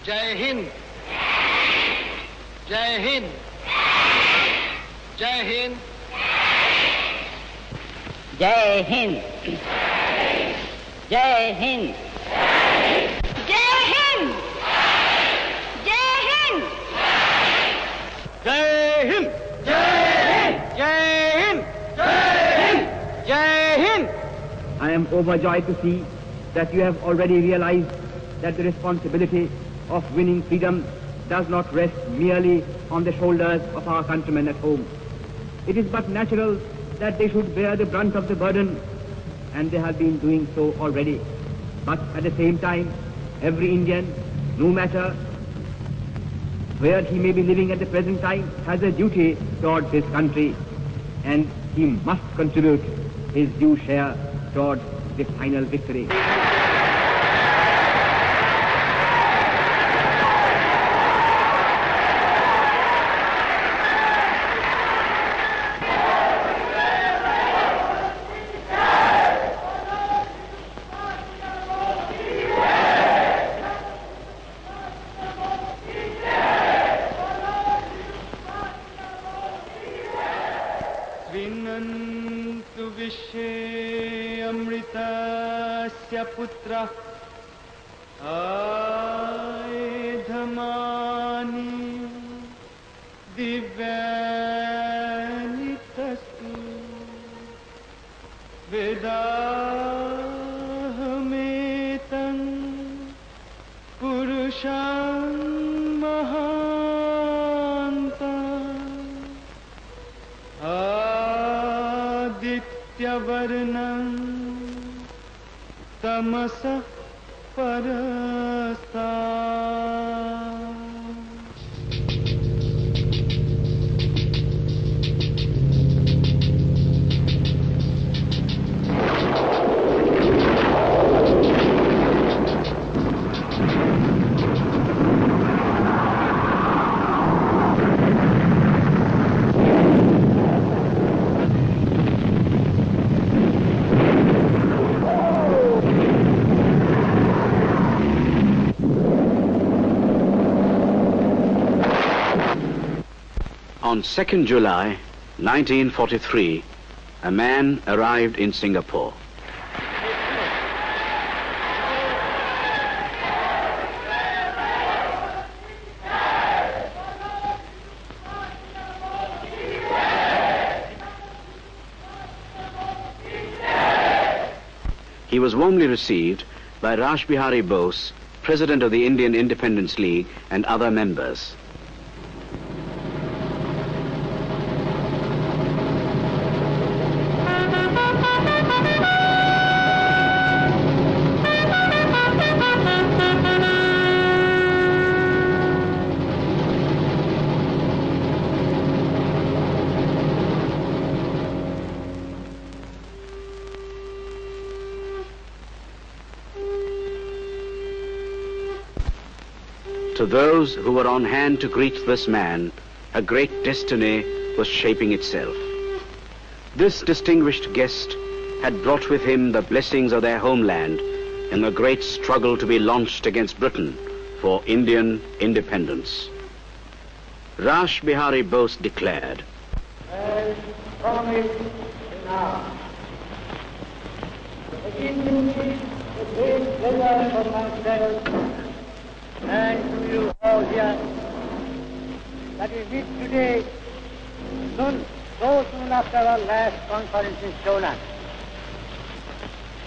Jai Hind. Jai Hind. Jai Hind. Jai Hind. Jai Hind. Jai Hind. Jai Hind. Jai Hind. Jai Hind. Jai Hind. I am overjoyed to see that you have already realized that the responsibility of winning freedom does not rest merely on the shoulders of our countrymen at home. It is but natural that they should bear the brunt of the burden, and they have been doing so already. But at the same time, every Indian, no matter where he may be living at the present time, has a duty towards his country, and he must contribute his due share towards the final victory. पुत्र आयुधमानि दिव्यानि तस्तु वेदाहमेतं पुरुषं महान्तं आदित्यवर्णं तमसः परस्तात्। On 2nd July 1943, a man arrived in Singapore. He was warmly received by Rash Bihari Bose, President of the Indian Independence League, and other members. To those who were on hand to greet this man, a great destiny was shaping itself. This distinguished guest had brought with him the blessings of their homeland in the great struggle to be launched against Britain for Indian independence. Rash Bihari Bose declared, As promised now, it is indeed a great pleasure for myself and to you all here that we meet today so soon after our last conference in Shonan.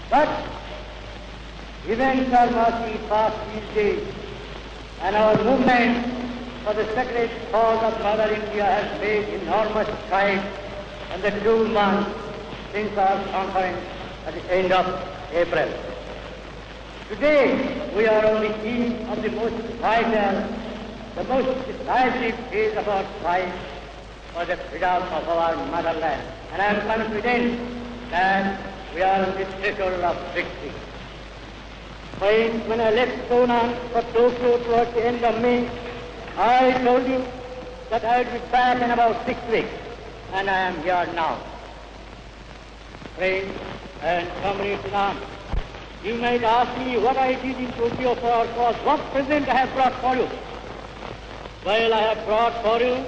But events are marching past these days, and our movement for the sacred cause of Mother India has made enormous strides in the 2 months since our conference at the end of April. Today, we are on the eve of the most vital, the most decisive phase of our fight for the freedom of our motherland. And I am confident that we are on the threshold of victory. When I left Shonan for Tokyo towards the end of May, I told you that I would be back in about 6 weeks, and I am here now. Friends and comrades in arms, You might ask me what I did in Tokyo for our cause, what present I have brought for you. Well, I have brought for you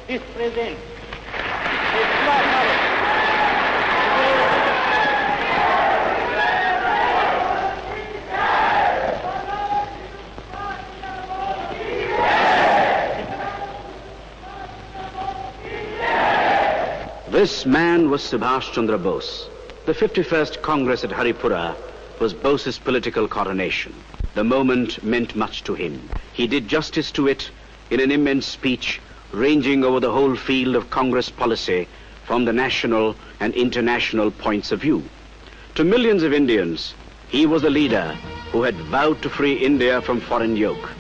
this present. This man was Subhash Chandra Bose. The 51st Congress at Haripura was Bose's political coronation. The moment meant much to him. He did justice to it in an immense speech ranging over the whole field of Congress policy from the national and international points of view. To millions of Indians, he was the leader who had vowed to free India from foreign yoke.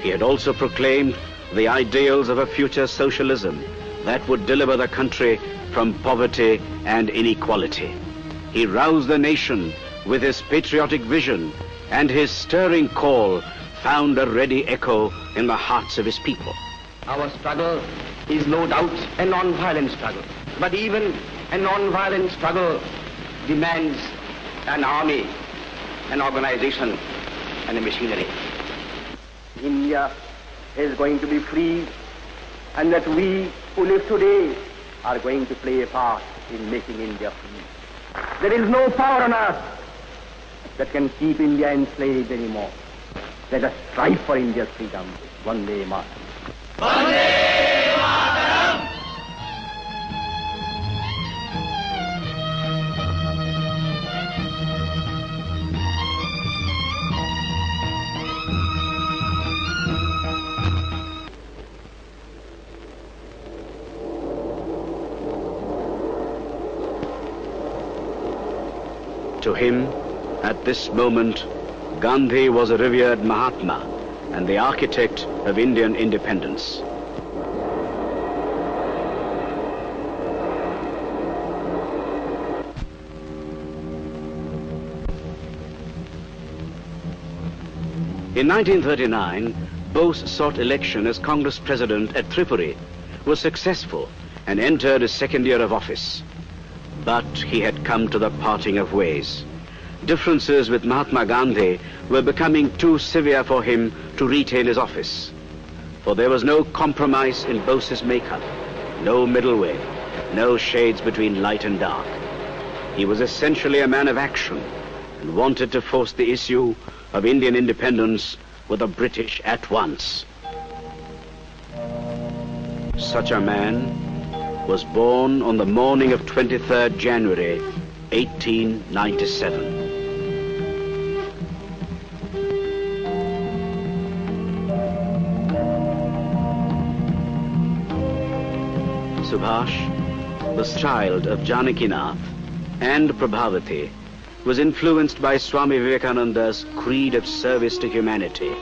He had also proclaimed the ideals of a future socialism that would deliver the country from poverty and inequality. He roused the nation with his patriotic vision, and his stirring call found a ready echo in the hearts of his people. Our struggle is no doubt a non-violent struggle, but even a non-violent struggle demands an army, an organization, and a machinery. India is going to be free, and that we who live today are going to play a part in making India free. There is no power on earth that can keep India enslaved anymore. Let us strive for India's freedom. Vande Mataram. Vande Mataram! To him, at this moment, Gandhi was a revered Mahatma and the architect of Indian independence. In 1939, Bose sought election as Congress President at Tripuri, was successful and entered his second year of office. But he had come to the parting of ways. Differences with Mahatma Gandhi were becoming too severe for him to retain his office. For there was no compromise in Bose's makeup, no middle way, no shades between light and dark. He was essentially a man of action and wanted to force the issue of Indian independence with the British at once. Such a man was born on the morning of 23rd January, 1897. Subhash, the child of Janakinath and Prabhavati, was influenced by Swami Vivekananda's creed of service to humanity,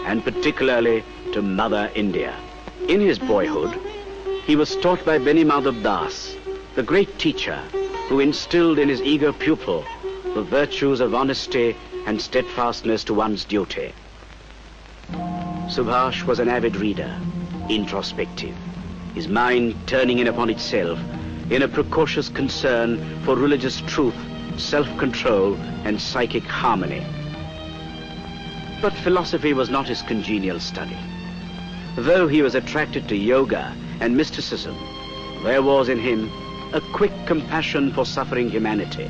and particularly to Mother India. In his boyhood, he was taught by Beni Madhav Das, the great teacher who instilled in his eager pupil the virtues of honesty and steadfastness to one's duty. Subhash was an avid reader, introspective, his mind turning in upon itself in a precocious concern for religious truth, self-control, and psychic harmony. But philosophy was not his congenial study. Though he was attracted to yoga and mysticism, there was in him a quick compassion for suffering humanity,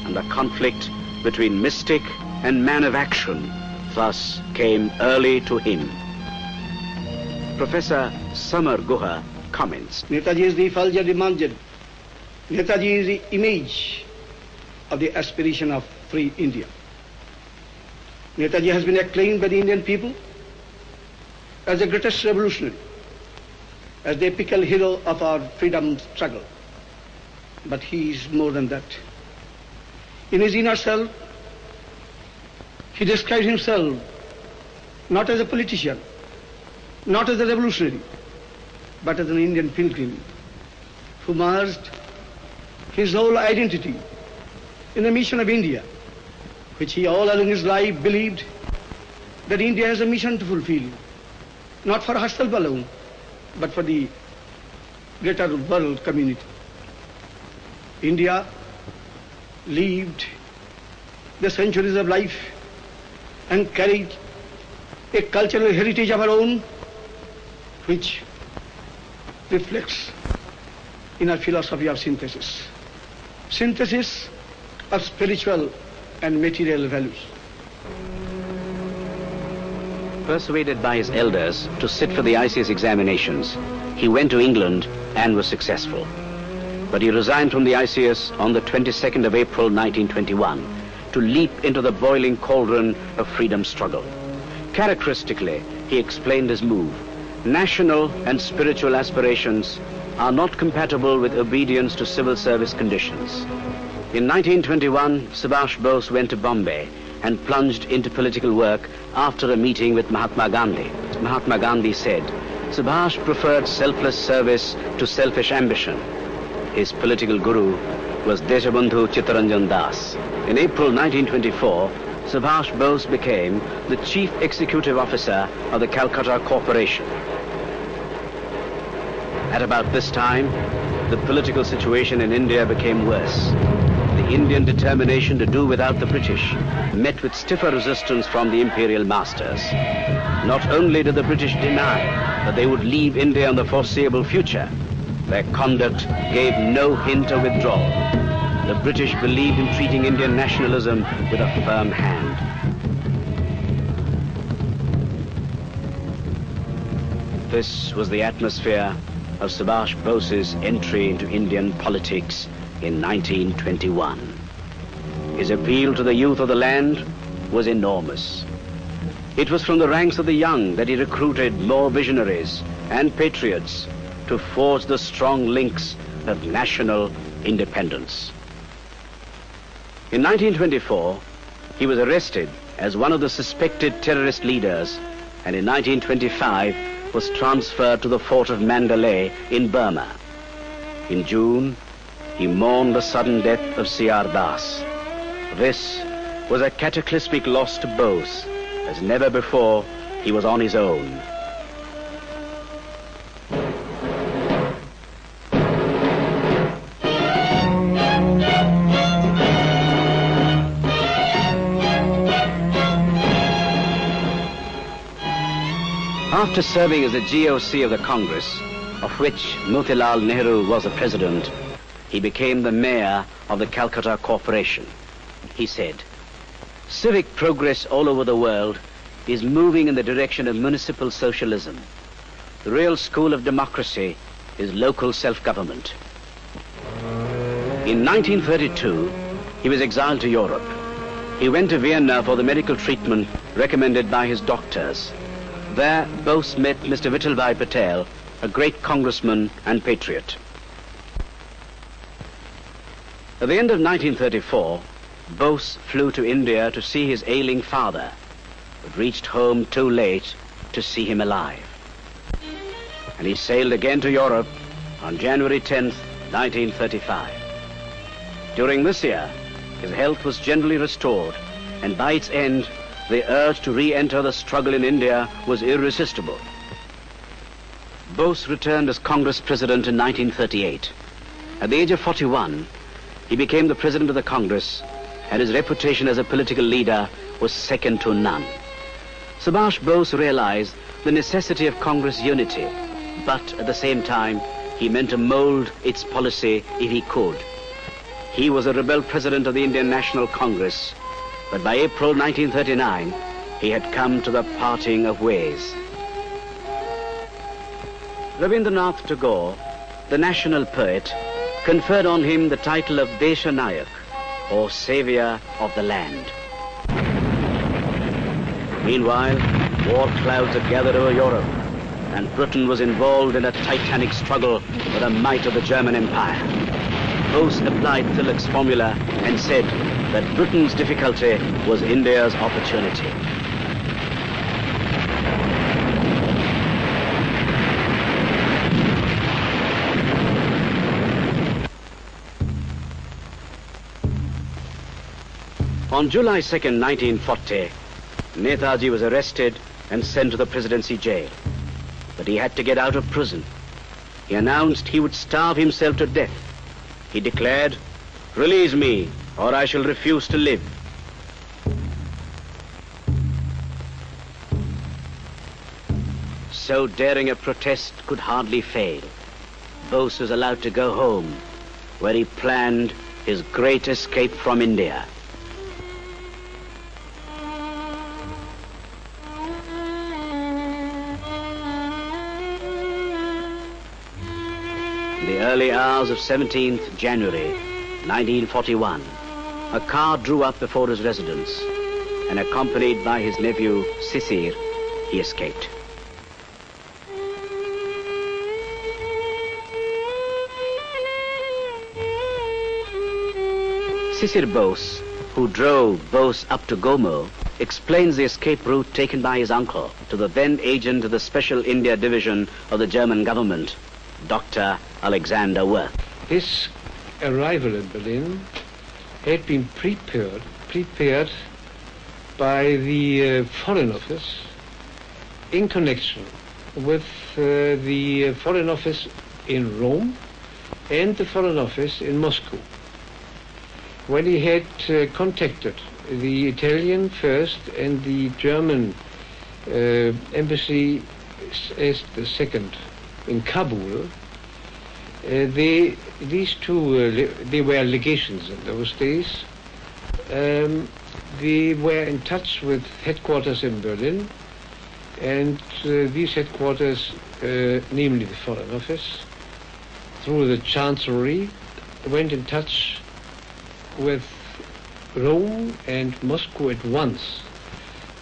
and the conflict between mystic and man of action thus came early to him. Professor Samar Guha comments. Netaji is the effulgent imagined. Netaji is the image of the aspiration of free India. Netaji has been acclaimed by the Indian people as the greatest revolutionary, as the epical hero of our freedom struggle. But he is more than that. In his inner self, he describes himself not as a politician, not as a revolutionary, but as an Indian pilgrim who merged his whole identity in the mission of India, which he all along his life believed that India has a mission to fulfill, not for herself alone, but for the greater world community. India lived the centuries of life and carried a cultural heritage of our own, which reflects in our philosophy of synthesis. Synthesis of spiritual and material values. Persuaded by his elders to sit for the ICS examinations, he went to England and was successful. But he resigned from the ICS on the 22nd of April 1921 to leap into the boiling cauldron of freedom struggle. Characteristically, he explained his move. National and spiritual aspirations are not compatible with obedience to civil service conditions. In 1921, Subhash Bose went to Bombay and plunged into political work after a meeting with Mahatma Gandhi. Mahatma Gandhi said, Subhash preferred selfless service to selfish ambition. His political guru was Deshabandhu Chittaranjan Das. In April 1924, Subhash Bose became the Chief Executive Officer of the Calcutta Corporation. At about this time, the political situation in India became worse. The Indian determination to do without the British met with stiffer resistance from the imperial masters. Not only did the British deny that they would leave India in the foreseeable future, their conduct gave no hint of withdrawal. The British believed in treating Indian nationalism with a firm hand. This was the atmosphere of Subhash Bose's entry into Indian politics in 1921. His appeal to the youth of the land was enormous. It was from the ranks of the young that he recruited more visionaries and patriots to forge the strong links of national independence. In 1924, he was arrested as one of the suspected terrorist leaders, and in 1925 was transferred to the fort of Mandalay in Burma. In June, he mourned the sudden death of C.R. Das. This was a cataclysmic loss to Bose, as never before he was on his own. After serving as the GOC of the Congress, of which Motilal Nehru was the president, he became the mayor of the Calcutta Corporation. He said, civic progress all over the world is moving in the direction of municipal socialism. The real school of democracy is local self-government. In 1932, he was exiled to Europe. He went to Vienna for the medical treatment recommended by his doctors. There, Bose met Mr. Vittalbhai Patel, a great congressman and patriot. At the end of 1934, Bose flew to India to see his ailing father, but reached home too late to see him alive. And he sailed again to Europe on January 10th, 1935. During this year, his health was generally restored, and by its end, the urge to re-enter the struggle in India was irresistible. Bose returned as Congress President in 1938. At the age of 41, he became the President of the Congress, and his reputation as a political leader was second to none. Subhash Bose realized the necessity of Congress unity, but at the same time, he meant to mold its policy if he could. He was a rebel president of the Indian National Congress, but by April 1939, he had come to the parting of ways. Rabindranath Tagore, the national poet, conferred on him the title of Deshanayak, or Savior of the Land. Meanwhile, war clouds had gathered over Europe, and Britain was involved in a titanic struggle for the might of the German Empire. Bose applied Tilak's formula and said that Britain's difficulty was India's opportunity. On July 2nd, 1940, Netaji was arrested and sent to the presidency jail. But he had to get out of prison. He announced he would starve himself to death. He declared, "Release me, or I shall refuse to live." so daring a protest could hardly fail. Bose was allowed to go home, where he planned his great escape from India. In the early hours of 17th January 1941, a car drew up before his residence, and accompanied by his nephew Sisir, he escaped. Sisir Bose, who drove Bose up to Gomo, explains the escape route taken by his uncle to the then agent of the Special India Division of the German government, Dr. Alexander Wirth. His arrival in Berlin had been prepared by the Foreign Office in connection with the Foreign Office in Rome and the Foreign Office in Moscow. When he had contacted the Italian first and the German embassy as the second in Kabul, these two, they were legations in those days. They were in touch with headquarters in Berlin, and these headquarters, namely the Foreign Office, through the Chancellery, went in touch with Rome and Moscow at once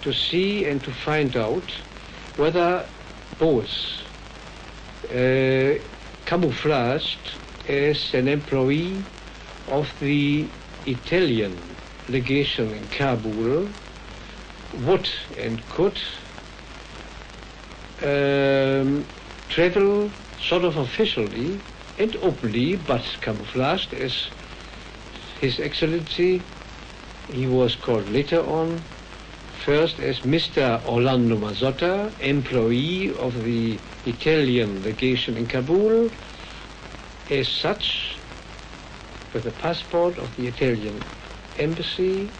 to see and to find out whether Bose, camouflaged as an employee of the Italian legation in Kabul, would and could travel sort of officially and openly, but camouflaged as His Excellency. He was called later on first as Mr. Orlando Mazzotta, employee of the Italian legation in Kabul, as such, with a passport of the Italian embassy,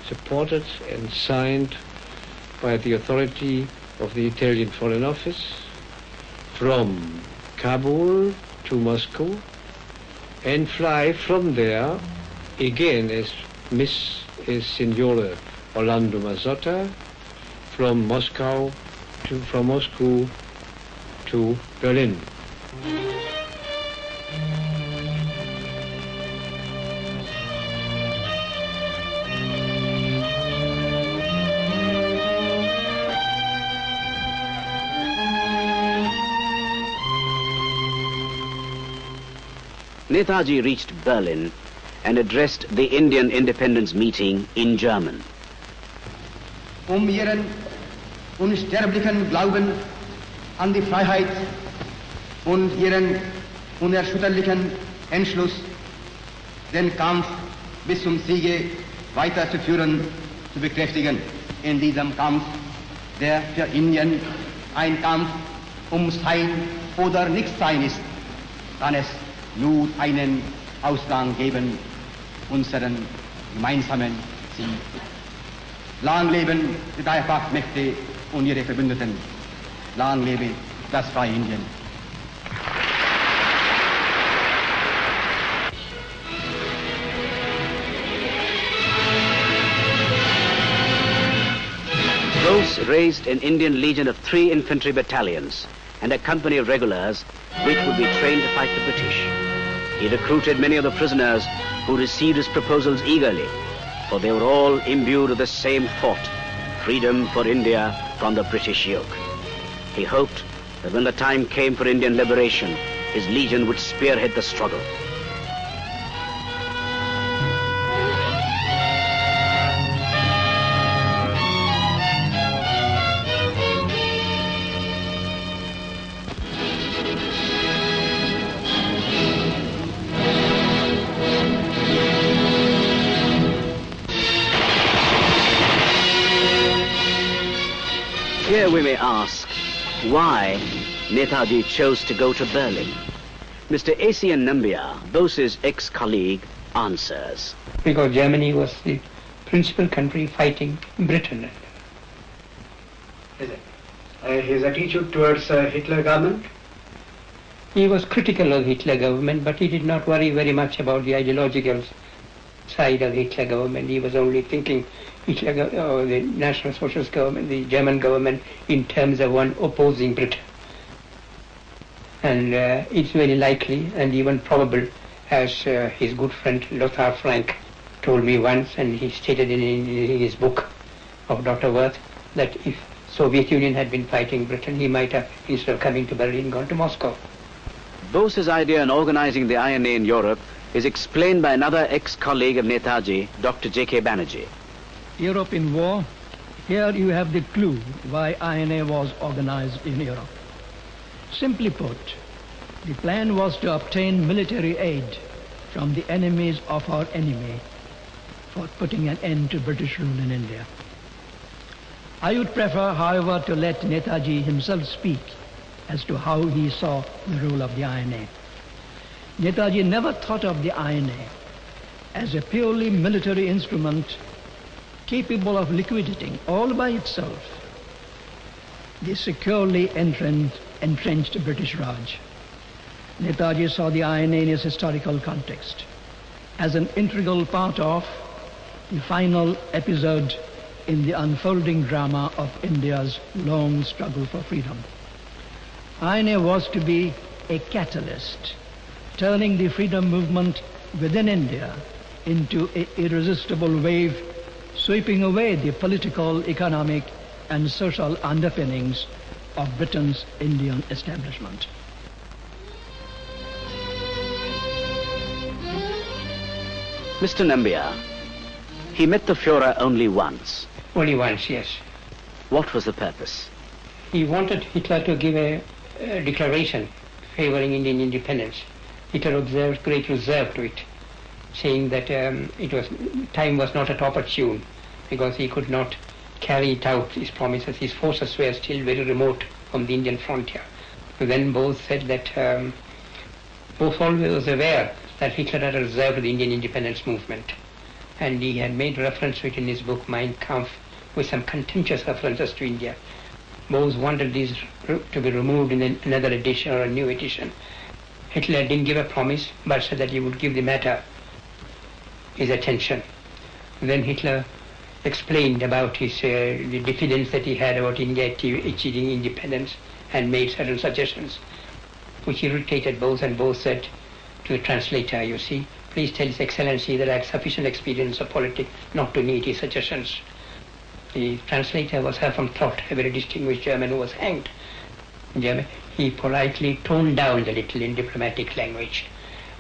supported and signed by the authority of the Italian Foreign Office, from Kabul to Moscow, and fly from there again as Signore Orlando Mazzotta from Moscow to Berlin. Netaji reached Berlin and addressed the Indian independence meeting in German. Ihren unsterblichen Glauben an die Freiheit und ihren unerschütterlichen Entschluss, den Kampf bis zum Siege weiterzuführen, zu bekräftigen. In diesem Kampf, der für Indien ein Kampf um Sein oder Nichtsein ist, kann es nur einen Ausgang geben, unseren gemeinsamen Ziel. Lang leben die Dreifachmächte und ihre Verbündeten. Lang lebe das freie Indien. Bose raised an Indian legion of 3 infantry battalions and a company of regulars which would be trained to fight the British. He recruited many of the prisoners who received his proposals eagerly, for they were all imbued with the same thought, freedom for India from the British yoke. He hoped that when the time came for Indian liberation, his legion would spearhead the struggle. Here we may ask why Netaji chose to go to Berlin. Mr. Asian Nambiar, Bose's ex-colleague, answers. Because Germany was the principal country fighting Britain. Is it? his attitude towards Hitler government? He was critical of Hitler government, but he did not worry very much about the ideological side of the Hitler government. He was only thinking the National Socialist government, the German government, in terms of one opposing Britain. And it's very likely and even probable, as his good friend Lothar Frank told me once, and he stated in his book of Dr. Wirth, that if Soviet Union had been fighting Britain, he might have, instead of coming to Berlin, gone to Moscow. Bose's idea in organizing the INA in Europe is explained by another ex-colleague of Netaji, Dr. J.K. Banerjee. Europe in war, here you have the clue why INA was organized in Europe. Simply put, the plan was to obtain military aid from the enemies of our enemy for putting an end to British rule in India. I would prefer, however, to let Netaji himself speak as to how he saw the role of the INA. Netaji never thought of the INA as a purely military instrument capable of liquidating all by itself the securely entrenched British Raj. Netaji saw the INA in its historical context as an integral part of the final episode in the unfolding drama of India's long struggle for freedom. INA was to be a catalyst, turning the freedom movement within India into an irresistible wave, sweeping away the political, economic, and social underpinnings of Britain's Indian establishment. Mr. Nambiar, he met the Führer only once. Only once, yes. What was the purpose? He wanted Hitler to give a declaration favoring Indian independence. Hitler observed great reserve to it, saying that time was not at opportune because he could not carry it out, his promises. His forces were still very remote from the Indian frontier. So then Bose said that Bose always was aware that Hitler had reserved the Indian independence movement, and he had made reference to it in his book Mein Kampf with some contentious references to India. Bose wanted these to be removed in another edition or a new edition. Hitler didn't give a promise, but said that he would give the matter his attention. Then Hitler explained about his the diffidence that he had about India achieving independence and made certain suggestions, which irritated Bose, and Bose said to the translator, you see, please tell His Excellency that I have sufficient experience of politics not to need his suggestions. The translator was Hermann Trott, a very distinguished German who was hanged in Germany. He politely toned down a little in diplomatic language.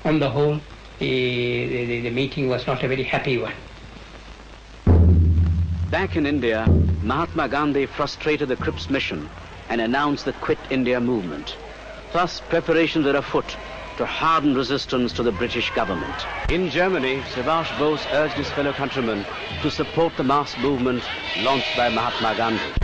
On the whole, the meeting was not a very happy one. Back in India, Mahatma Gandhi frustrated the Cripps mission and announced the Quit India movement. Thus, preparations were afoot to harden resistance to the British government. In Germany, Subhash Bose urged his fellow countrymen to support the mass movement launched by Mahatma Gandhi.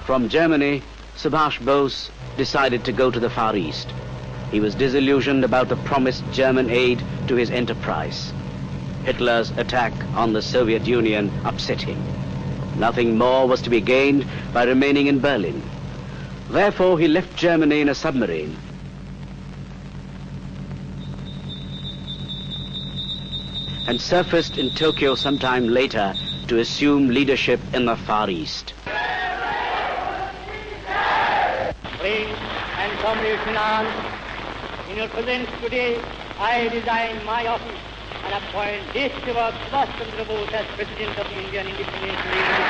From Germany, Subhash Bose decided to go to the Far East. He was disillusioned about the promised German aid to his enterprise. Hitler's attack on the Soviet Union upset him. Nothing more was to be gained by remaining in Berlin. Therefore, he left Germany in a submarine and surfaced in Tokyo sometime later to assume leadership in the Far East. Friends and comrades in arms, in your presence today, I resign my office and appoint Deshsevak Subhash Chandra Bose as President of the Indian Independence Movement.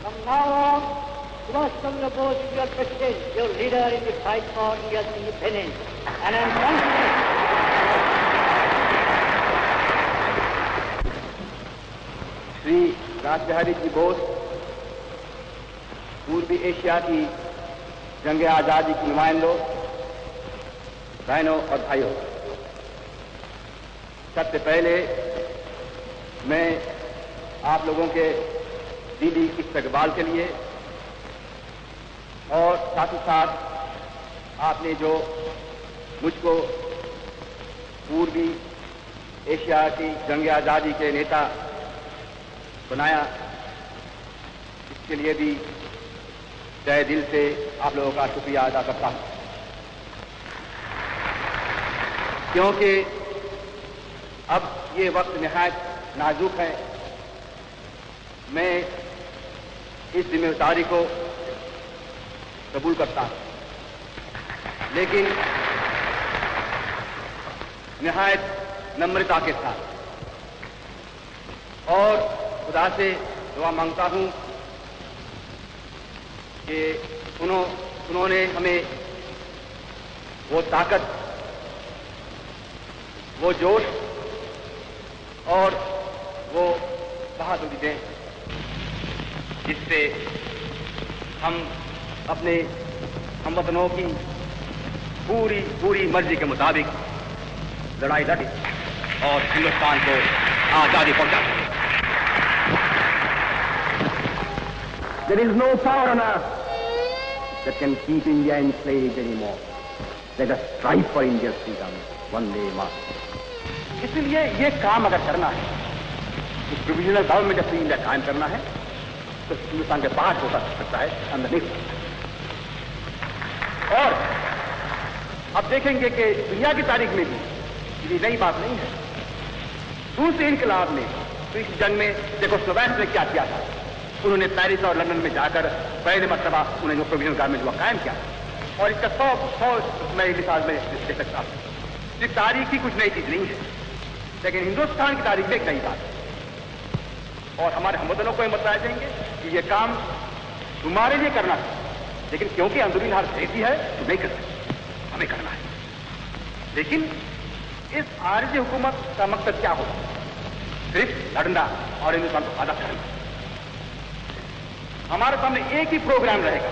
From now on, Subhash Chandra Bose your president, your leader in the fight for India's independence. And I am confident Shri Raj Bihari ji Bose पूर्वी Asia की जंग आजादी के नुमाइंदों, बहनों और भाइयों, सबसे पहले मैं आप लोगों के दिली इस्तकबाल के लिए और साथ ही साथ आपने जो मुझको पूर्वी एशिया की जंग आजादी के नेता बनाया, इसके लिए भी तहे दिल से आप लोगों का शुक्रिया अदा करता हूं, क्योंकि अब ये वक्त निहायत नाजुक है। मैं इस जिम्मेदारी को कबूल करता हूं, लेकिन निहायत नम्रता के साथ, और खुदा से दुआ मांगता हूं कि उन्होंने हमें वो ताकत, वो जोश और वो बहादुरी दें जिससे हम अपने हमवतनों की पूरी मर्जी के मुताबिक लड़ाई लड़ें और हिंदुस्तान को आजादी पहुंचा सकें। There is no power on earth that can keep India enslaved anymore. Let us strive for India's freedom one day more. इसलिए ये काम अगर करना है, इस प्रोविजनल गवर्नमेंट ऑफ इंडिया कायम करना है, तो हिंदुस्तान के बाहर हो सकता है, अंदर नहीं हो सकता। और अब देखेंगे कि दुनिया की तारीख में भी ये नई बात नहीं है। दूसरे इनकलाब में, तो इस जंग में देखो स्लोवेनिया ने क्या किया था। उन्होंने पेरिस और लंदन में जाकर पहले मरतबा उन्होंने जो प्रोविजनल गवर्नमेंट हुआ कायम किया, और इसका 100 मैं मिसाल में दे सकता हूं। ये तारीख की कुछ नई चीज नहीं है, लेकिन हिंदुस्तान की तारीख में एक नई बात है। और हमारे हमवतनों को हम बताया जाएंगे कि ये काम तुम्हारे लिए करना है, लेकिन क्योंकि अंदरूनी हालत ऐसी है तो नहीं कर सकते, हमें करना है। लेकिन इस आरजी हुकूमत का मकसद क्या होगा? सिर्फ लड़ना और हिंदुस्तान को आजाद करना। हमारे सामने एक ही प्रोग्राम रहेगा,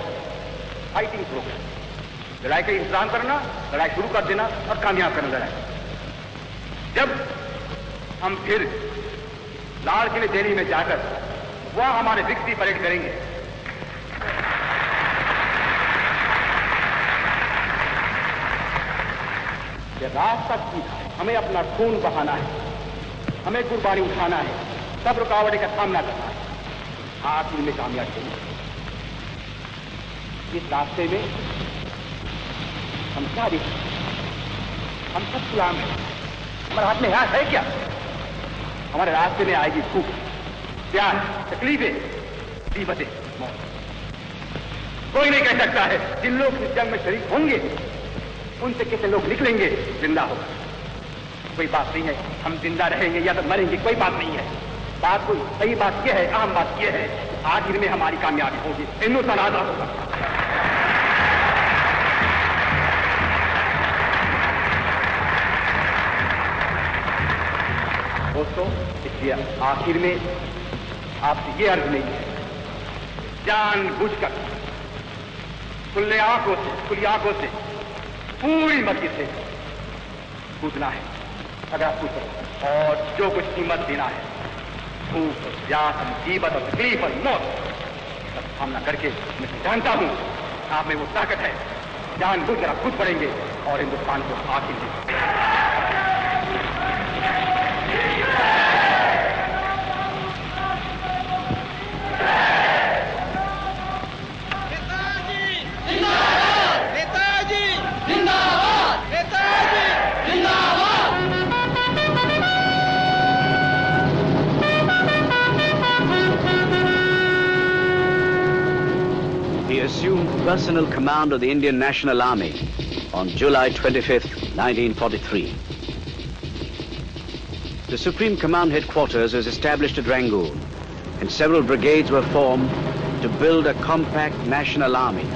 फाइटिंग प्रोग्राम। लड़ाई का इंतजाम करना, लड़ाई शुरू कर देना और कामयाब करना लड़ाई। जब हम फिर लाल किले दिल्ली में जाकर वहां हमारे विक्ट्री परेड करेंगे, ये रास्ता सीधा है, हमें अपना खून बहाना है, हमें कुर्बानी उठाना है, सब रुकावटें का सामना करना है, आखिर में कामयाब होंगे। इस रास्ते में हम क्या देखें? हम सब गुलाम हैं। हमारे हाथ में है क्या? हमारे रास्ते में आएगी भूख, प्यास, तकलीफें, मुसीबतें, मौत। कोई नहीं कह सकता है जिन लोग इस जंग में शरीक होंगे उनसे कितने लोग निकलेंगे जिंदा होगा। कोई बात नहीं है हम जिंदा रहेंगे या तो मरेंगे, कोई बात नहीं है। बात कोई सही बात यह है, अहम बात यह है, आखिर में हमारी कामयाबी होगी, हिंदुस्तान आजाद होगा। दोस्तों, इसलिए आखिर में आपसे ये अर्ज नहीं है, जानबूझकर खुली आंखों से पूरी मर्जी से कूदना है अगर आप कूद, और जो कुछ कीमत देना है, भूख, प्यास, मुसीबत और तकलीफ और मौत का सामना करके मैं जानता हूं आप में वो ताकत है, जानबूझकर आप खुद पड़ेंगे और हिंदुस्तान को आखिर देंगे। He assumed personal command of the Indian National Army on July 25th, 1943. The Supreme Command headquarters was established at Rangoon, and several brigades were formed to build a compact national army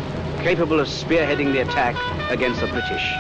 capable of spearheading the attack against the British.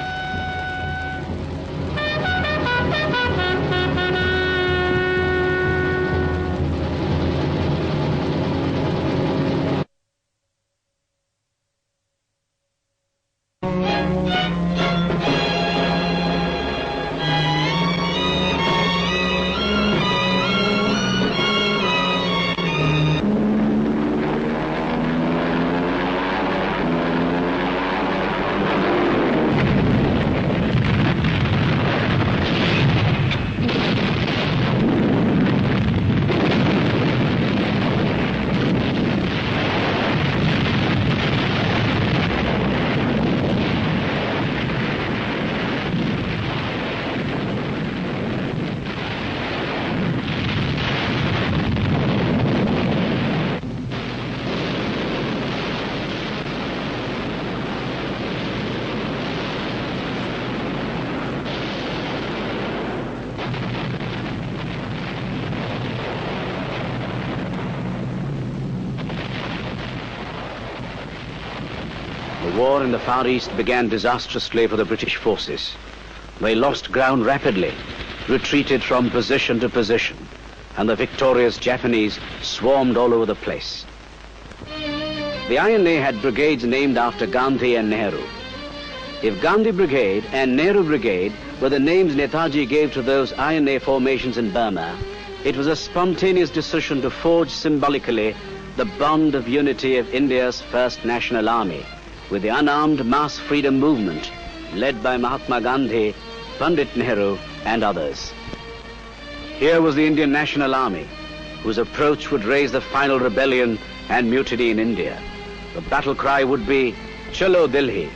The war in the Far East began disastrously for the British forces. They lost ground rapidly, retreated from position to position, and the victorious Japanese swarmed all over the place. The INA had brigades named after Gandhi and Nehru. If Gandhi Brigade and Nehru Brigade were the names Netaji gave to those INA formations in Burma, it was a spontaneous decision to forge symbolically the bond of unity of India's first national army with the unarmed mass freedom movement led by Mahatma Gandhi, Pandit Nehru and others. Here was the Indian National Army, whose approach would raise the final rebellion and mutiny in India. The battle cry would be, Chalo Delhi,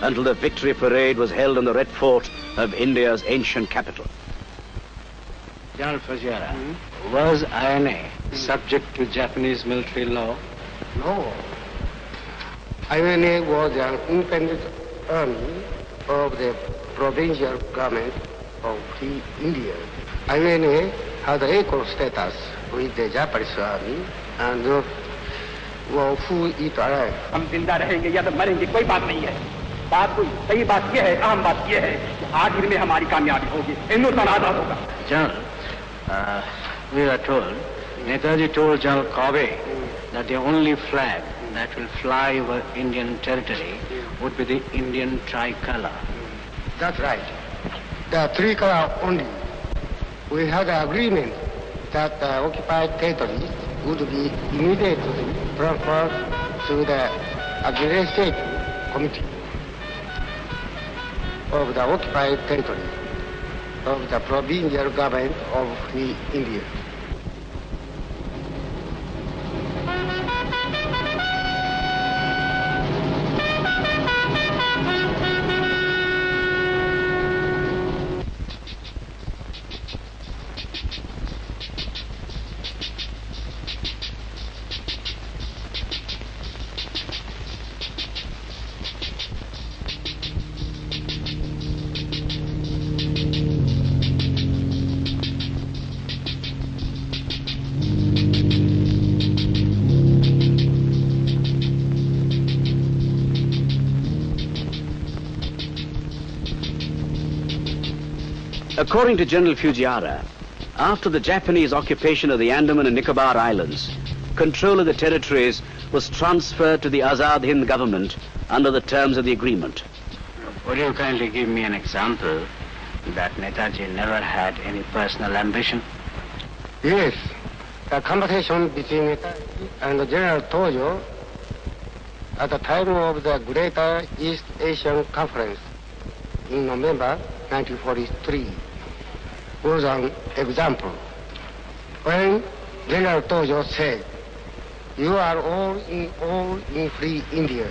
until the victory parade was held on the Red Fort of India's ancient capital. General Fujiwara, was INA subject to Japanese military law? No. INA was an independent army of the provincial government of Free India. INA had equal status with the Japanese army and वो फू ईट आ रहा है हम जिंदा रहेंगे या तो मरेंगे कोई बात नहीं है बात कोई सही बात यह है अहम बात यह है कि आखिर में हमारी कामयाबी होगी हिंदुस्तान आजाद होगा General, we are told Netaji told General Kobe that the only flag that will fly over Indian territory would be the Indian tricolor. That's right. The tricolor only. We had an agreement that the occupied territory would be immediately transferred to the administrative committee of the occupied territory of the provincial government of Free India. According to General Fujiwara, after the Japanese occupation of the Andaman and Nicobar Islands, control of the territories was transferred to the Azad Hind government under the terms of the agreement. Would you kindly give me an example that Netaji never had any personal ambition? Yes. The conversation between Netaji and General Tojo at the time of the Greater East Asian Conference in November 1943 was an example. When General Tojo said, "You are all in Free India,"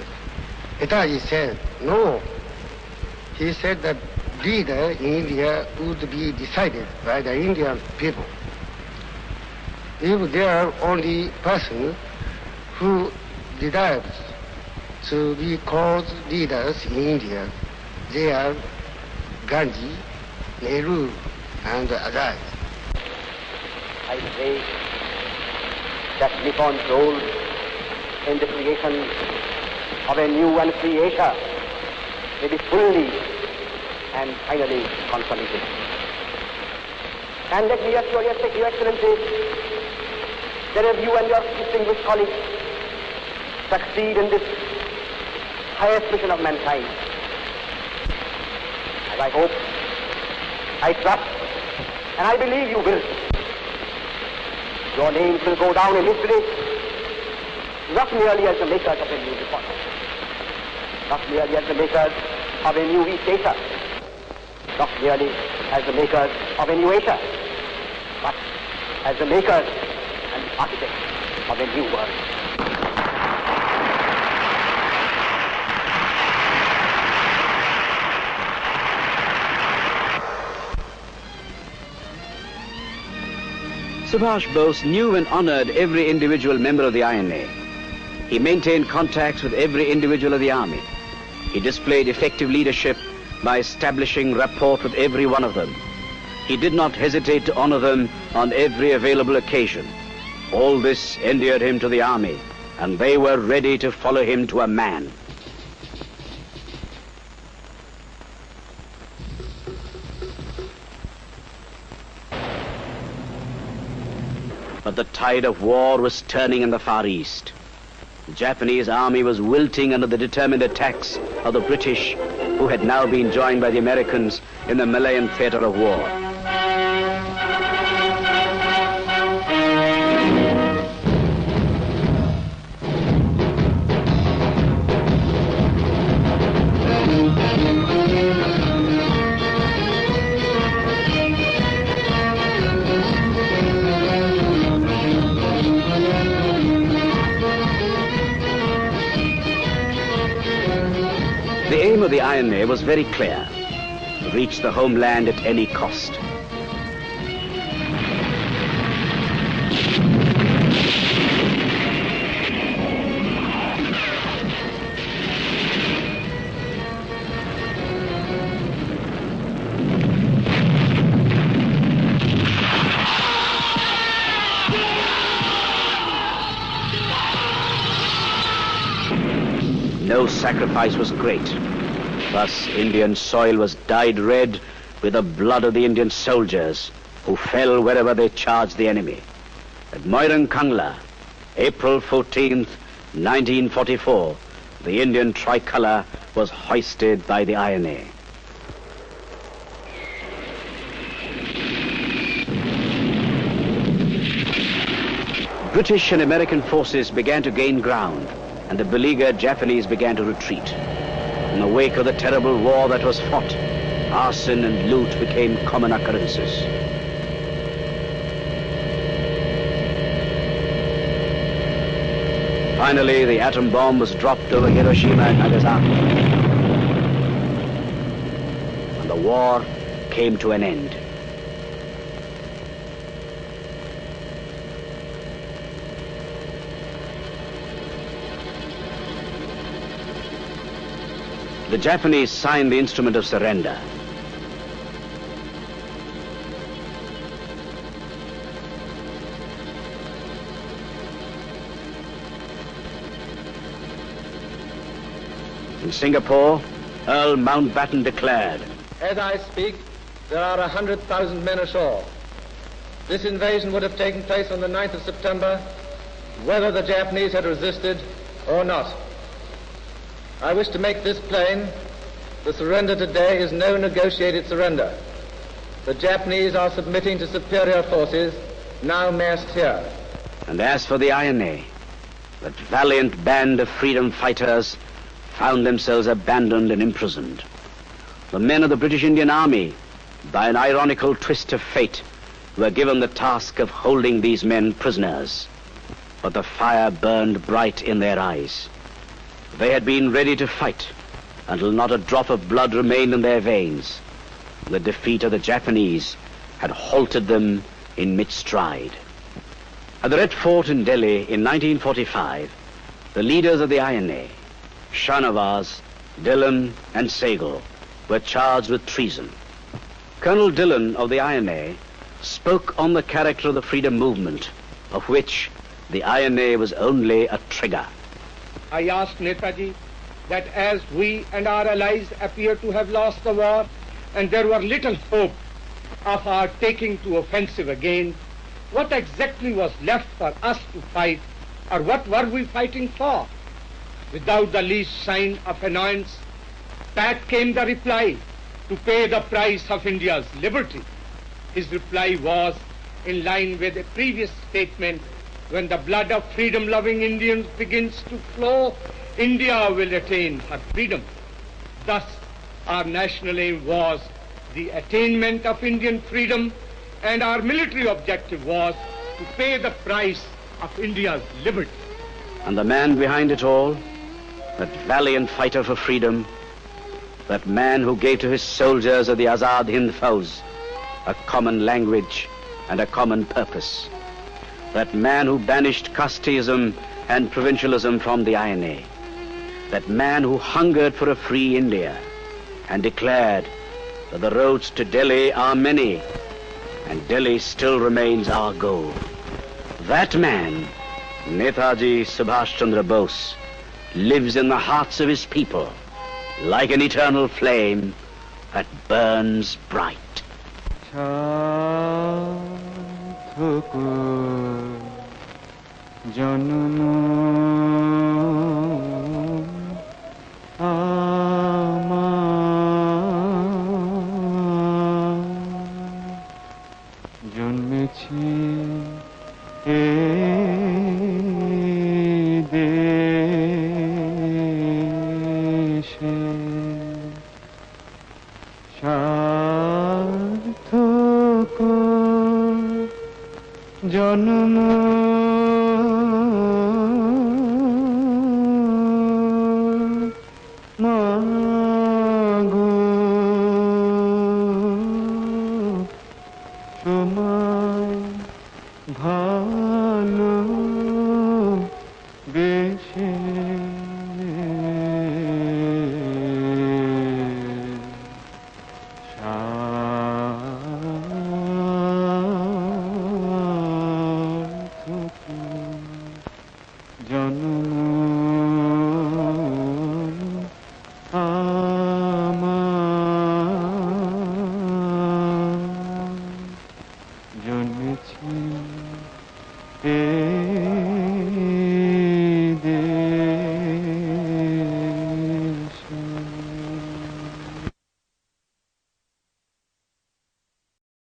Netaji said, "No." He said that leader in India would be decided by the Indian people. If there are only person who deserves to be called leaders in India, they are Gandhi, Nehru, and Azad. I say that Nippon's role in the creation of a new and free Asia may be fully and finally consolidated. And let me assure Your Excellencies that if you and your distinguished colleagues succeed in this highest mission of mankind, as I hope, I trust, and I believe you will, your names will go down in history, not merely as the makers of a new republic, not merely as the makers of a new East Asia, not merely as the makers of a new Asia, but as the makers and the architects of a new world. Subhash Bose knew and honored every individual member of the INA. He maintained contacts with every individual of the army. He displayed effective leadership by establishing rapport with every one of them. He did not hesitate to honor them on every available occasion. All this endeared him to the army, and they were ready to follow him to a man. But the tide of war was turning in the Far East. The Japanese army was wilting under the determined attacks of the British, who had now been joined by the Americans in the Malayan theater of war. The aim of the INA was very clear: to reach the homeland at any cost. No sacrifice was great. Thus, Indian soil was dyed red with the blood of the Indian soldiers who fell wherever they charged the enemy. At Moirang Kangla, April 14th, 1944, the Indian tricolour was hoisted by the INA. British and American forces began to gain ground, and the beleaguered Japanese began to retreat. In the wake of the terrible war that was fought, arson and loot became common occurrences. Finally, the atom bomb was dropped over Hiroshima and Nagasaki, and the war came to an end. The Japanese signed the instrument of surrender. In Singapore, Earl Mountbatten declared, "As I speak, there are 100,000 men ashore. This invasion would have taken place on the 9th of September, whether the Japanese had resisted or not. I wish to make this plain. The surrender today is no negotiated surrender. The Japanese are submitting to superior forces now massed here." And as for the INA, that valiant band of freedom fighters found themselves abandoned and imprisoned. The men of the British Indian Army, by an ironical twist of fate, were given the task of holding these men prisoners. But the fire burned bright in their eyes. They had been ready to fight until not a drop of blood remained in their veins. The defeat of the Japanese had halted them in mid-stride. At the Red Fort in Delhi in 1945, the leaders of the INA, Shahnawaz, Dillon, and Sehgal, were charged with treason. Colonel Dillon of the INA spoke on the character of the freedom movement, of which the INA was only a trigger. I asked Netaji that as we and our allies appear to have lost the war, and there were little hope of our taking to offensive again, what exactly was left for us to fight, or what were we fighting for? Without the least sign of annoyance, back came the reply, to pay the price of India's liberty. His reply was in line with a previous statement, when the blood of freedom-loving Indians begins to flow, India will attain her freedom. Thus, our national aim was the attainment of Indian freedom, and our military objective was to pay the price of India's liberty. And the man behind it all, that valiant fighter for freedom, that man who gave to his soldiers of the Azad Hind Fauj a common language and a common purpose, that man who banished casteism and provincialism from the INA, that man who hungered for a free India and declared that the roads to Delhi are many and Delhi still remains our goal. That man, Netaji Subhash Chandra Bose, lives in the hearts of his people like an eternal flame that burns bright. Shoma